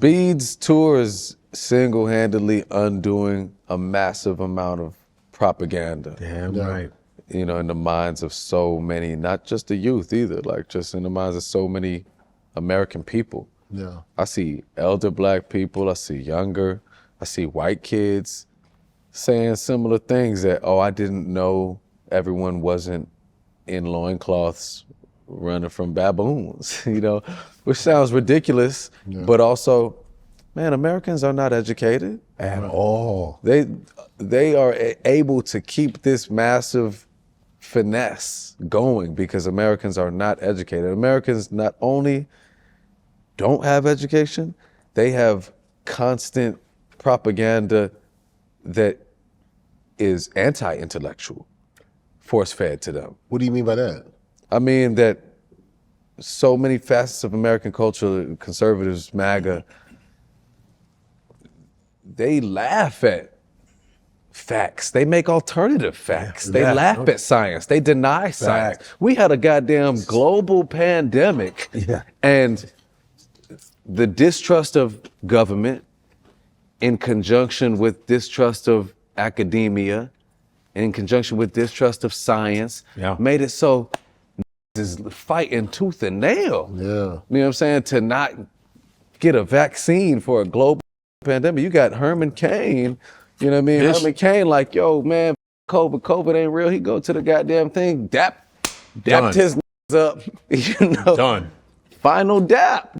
Speed's tour is single-handedly undoing a massive amount of propaganda. Damn right. You know, in the minds of so many, not just the youth either, like just in the minds of so many American people. Yeah. I see elder black people, I see younger, I see white kids saying similar things that, oh, I didn't know everyone wasn't in loincloths running from baboons, you know, which sounds ridiculous, but also, man, Americans are not educated. At all. They are able to keep this massive finesse going because Americans are not educated. Americans not only don't have education, they have constant propaganda that is anti-intellectual, force-fed to them. What do you mean by that? I mean that so many facets of American culture, conservatives, MAGA, they laugh at facts. They make alternative facts. They laugh at science. They deny science. We had a goddamn global pandemic, and the distrust of government in conjunction with distrust of academia, in conjunction with distrust of science, made it so is fighting tooth and nail. Yeah. You know what I'm saying? To not get a vaccine for a global pandemic. You got Herman Cain, you know what I mean? Herman Cain like, yo, man, COVID ain't real. He go to the goddamn thing, dapped his up, you know. Done. Final dap.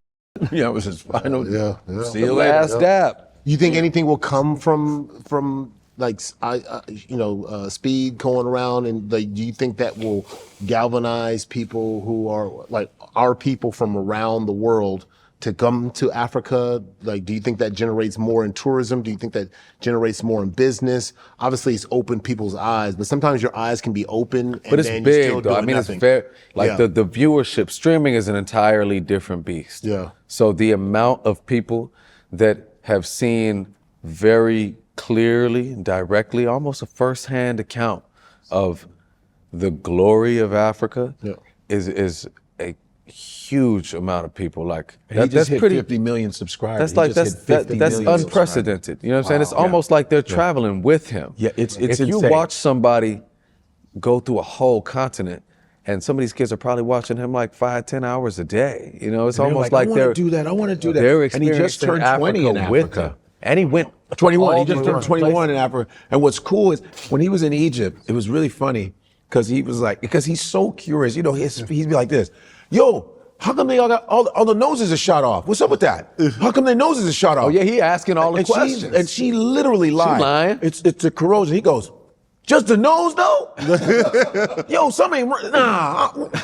Yeah, it was his final. See you later. Last dap. You think anything will come from like Speed going around, and like, do you think that will galvanize people who are like our people from around the world to come to Africa? Like, do you think that generates more in tourism? Do you think that generates more in business? Obviously, it's opened people's eyes, but sometimes your eyes can be open, but it's then big, you're still though. I mean, nothing. it's very like the viewership. Streaming is an entirely different beast. Yeah. So the amount of people that have seen very clearly and directly, almost a first-hand account of the glory of Africa is a huge amount of people. Like he just hit 50 million subscribers. That's unprecedented. You know what I'm saying? It's almost like they're traveling with him. Yeah, it's if insane. you watch somebody go through a whole continent, and some of these kids are probably watching him like 5-10 hours a day. You know, it's almost like they're I want to do that. I want to do that. They're and he just turned 20 in with Africa. him. And he went 21. He just turned 21 in Africa. And what's cool is when he was in Egypt, it was really funny because he was like, because he's so curious. You know, he'd be like this, yo, how come they all got all the noses are shot off? What's up with that? How come their noses are shot off? Oh yeah, he asking all the questions. And she literally lied. She lying. It's the corrosion. He goes, just the nose though? Yo, some ain't,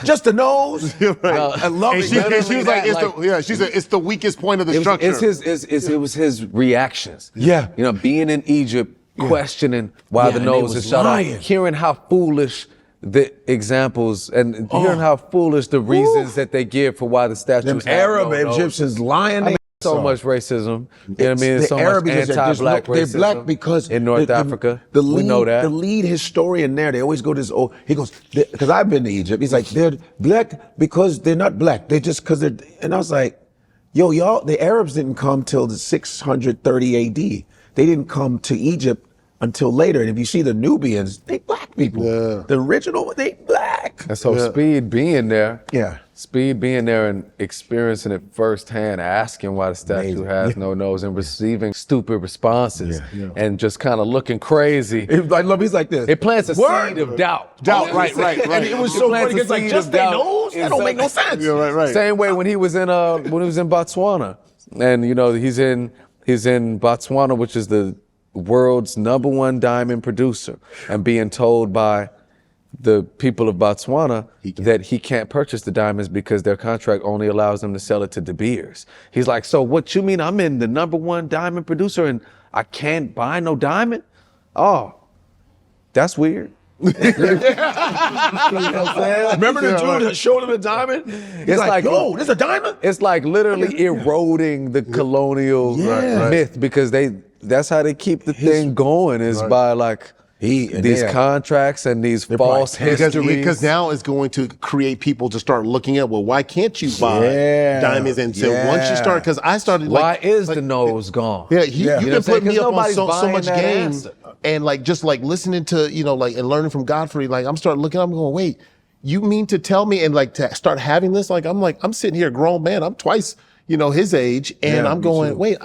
just the nose. Right. I love it. She was like, she said, it's the weakest point of the structure. It was his reactions. Yeah. You know, being in Egypt, questioning why the nose is shut off, hearing how foolish the examples and hearing how foolish the reasons that they give for why the statues have Arab no nose. Egyptians lying. So much racism. You know what I mean? The So Arabs much anti-black racism. They're black because in North Africa, we know that. The lead historian there, they always go to this. Oh, he goes because I've been to Egypt. He's like, they're black because they're not black. They're just because they're. And I was like, yo, y'all, the Arabs didn't come till the 630 A.D. They didn't come to Egypt until later. And if you see the Nubians, they black people. Yeah. The original, they black. And so Speed being there. Yeah. Speed being there and experiencing it firsthand, asking why the statue has no nose and receiving stupid responses and just kind of looking crazy. I love he's like this. It plants a seed of doubt. Right. And it was so funny because like just their nose? That don't make no sense. Yeah, right. Same way when he was in Botswana. And you know, he's in Botswana, which is the world's #1 diamond producer, and being told by the people of Botswana that he can't purchase the diamonds because their contract only allows them to sell it to De Beers. He's like, so what you mean I'm in the #1 diamond producer and I can't buy no diamond? Oh, that's weird. You know what I'm saying? Remember the dude that showed him the diamond? He's like, yo, this is a diamond? It's like literally eroding the colonial myth because that's how they keep the thing going is by like these contracts and these false histories. Because now it's going to create people to start looking at, well, why can't you buy diamonds? And so once you start, because I started why is the nose gone? Yeah, you can put me up on so buying much that game, answer. and like just like listening to and learning from Godfrey. Like I'm starting looking, I'm going, wait, you mean to tell me and like to start having this? I'm sitting here, a grown man, I'm twice his age, and I'm going, wait,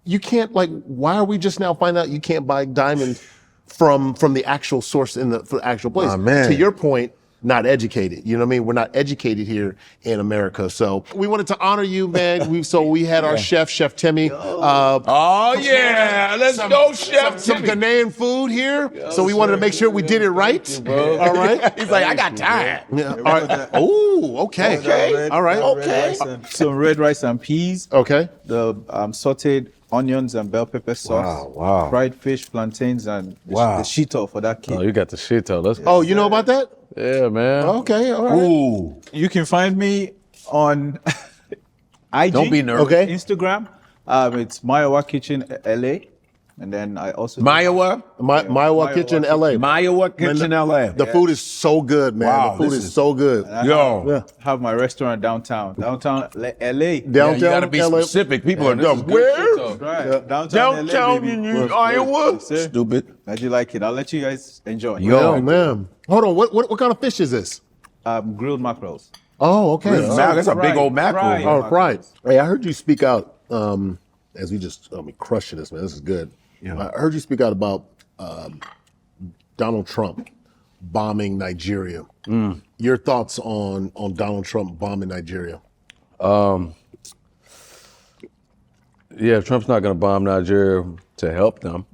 you can't like, why are we just now finding out you can't buy diamonds from the actual source in the actual place? Oh, man. To your point, not educated. You know what I mean? We're not educated here in America. So we wanted to honor you, man. We had our Chef Timmy. Let's go, Chef Some Timmy. Ghanaian food here. So we wanted to make sure we did it right. All right. He's like, I got time. Yeah. All right. Oh, okay. All right. Okay. Some red rice and peas. Okay. The sauteed onions and bell pepper sauce. Wow. Fried fish, plantains, and the shito for that kid. Oh, you got the shit though. Let's Oh, you know about that? yeah, man. Okay. All right. Ooh. You can find me on IG. Don't be nervous. Okay. Instagram. It's Mayowa Kitchen LA. And then I also Mayowa? Mayowa Kitchen, LA. Mayowa Kitchen, LA. The food is so good, man. Wow, the food this is so good. have my restaurant downtown LA. Downtown You gotta be LA. specific. People are dumb. Where? Where? Right. Downtown in Iowa? Yes, sir. Stupid. Glad you like it. I'll let you guys enjoy. Oh man. Hold on. What kind of fish is this? Grilled mackerels. Oh, okay. That's a big old mackerel. Fried. Oh, right. Hey, I heard you speak out as we just crushing this, man. This is good. Yeah. I heard you speak out about Donald Trump bombing Nigeria. Your thoughts on Donald Trump bombing Nigeria? Yeah, Trump's not going to bomb Nigeria to help them.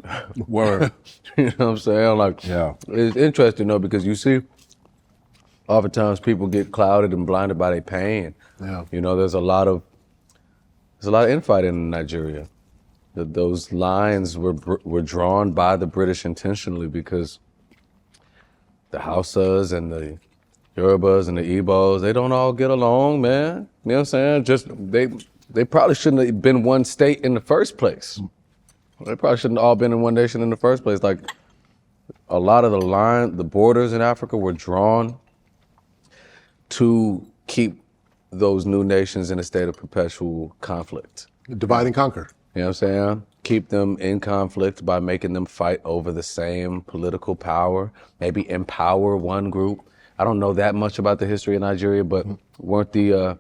Word. You know what I'm saying? Like, it's interesting though, because you see, oftentimes people get clouded and blinded by their pain. Yeah. You know, there's a lot of infighting in Nigeria. Those lines were drawn by the British intentionally because the Hausas and the Yorubas and the Igbos, they don't all get along, man. You know what I'm saying? Just they probably shouldn't have been one state in the first place. They probably shouldn't have all been in one nation in the first place. Like a lot of the borders in Africa were drawn to keep those new nations in a state of perpetual conflict. Divide and conquer. You know what I'm saying? Keep them in conflict by making them fight over the same political power, maybe empower one group. I don't know that much about the history of Nigeria, but weren't the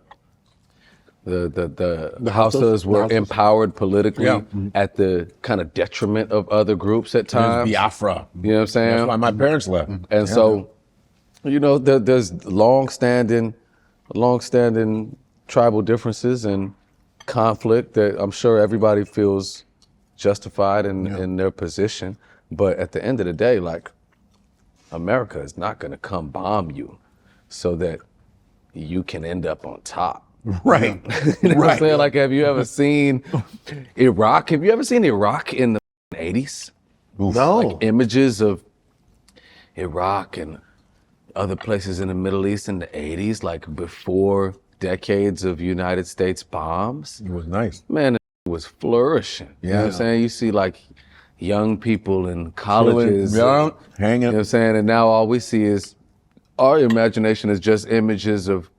Hausas were empowered politically at the kind of detriment of other groups at times? Biafra. You know what I'm saying? That's why my parents left. And so, you know, there's long-standing tribal differences and conflict that I'm sure everybody feels justified in their position. But at the end of the day, like, America is not going to come bomb you so that you can end up on top. Right. You know what I'm saying? Like, have you ever seen Iraq? Have you ever seen Iraq in the 80s? No. Like images of Iraq and other places in the Middle East in the 80s, like before decades of United States bombs. It was nice. Man, it was flourishing. You know what I'm saying? You see like young people in colleges. Young, hanging. You know what I'm saying? And now all we see is, our imagination is just images of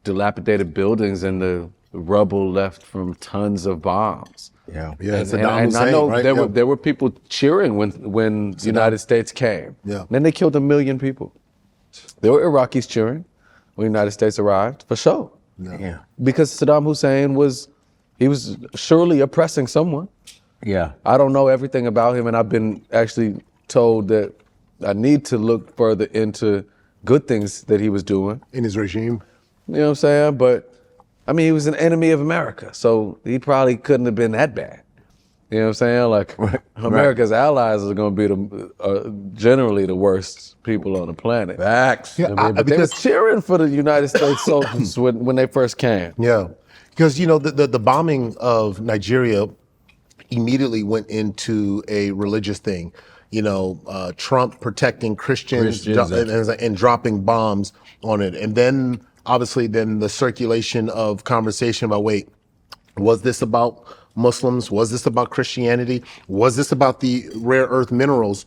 dilapidated buildings and the rubble left from tons of bombs. Yeah, And I know there were people cheering when the United States came. Yeah. Then they killed 1 million people. There were Iraqis cheering when the United States arrived, for sure. Yeah. Because Saddam Hussein was surely oppressing someone. Yeah. I don't know everything about him, and I've been actually told that I need to look further into good things that he was doing. In his regime. You know what I'm saying? But, I mean, he was an enemy of America, so he probably couldn't have been that bad. You know what I'm saying? Like, America's allies are going to be generally the worst people on the planet. Facts. I mean, but they were cheering for the United States soldiers when they first came. Yeah, because the bombing of Nigeria immediately went into a religious thing. Trump protecting Christians and dropping bombs on it, and then obviously the circulation of conversation about, wait, was this about Muslims? Was this about Christianity? Was this about the rare earth minerals?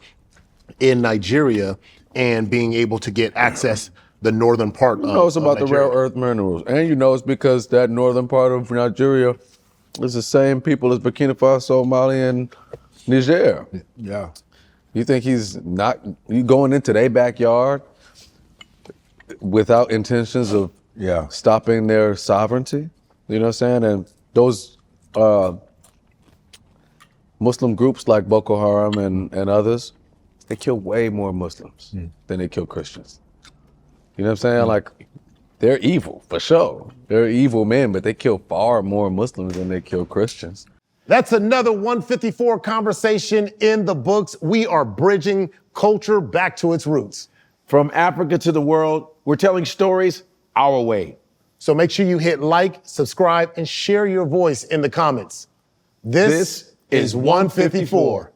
in Nigeria and being able to get access the northern part of You know it's about the Nigeria. rare earth minerals. And you know it's because that northern part of Nigeria is the same people as Burkina Faso, Mali, and Niger. Yeah. You think he's not, you going into their backyard without intentions of stopping their sovereignty? You know what I'm saying? And those Muslim groups like Boko Haram and others, they kill way more Muslims than they kill Christians. You know what I'm saying? Like, they're evil, for sure. They're evil men, but they kill far more Muslims than they kill Christians. That's another 154 conversation in the books. We are bridging culture back to its roots. From Africa to the world, we're telling stories our way. So make sure you hit like, subscribe, and share your voice in the comments. This is 154.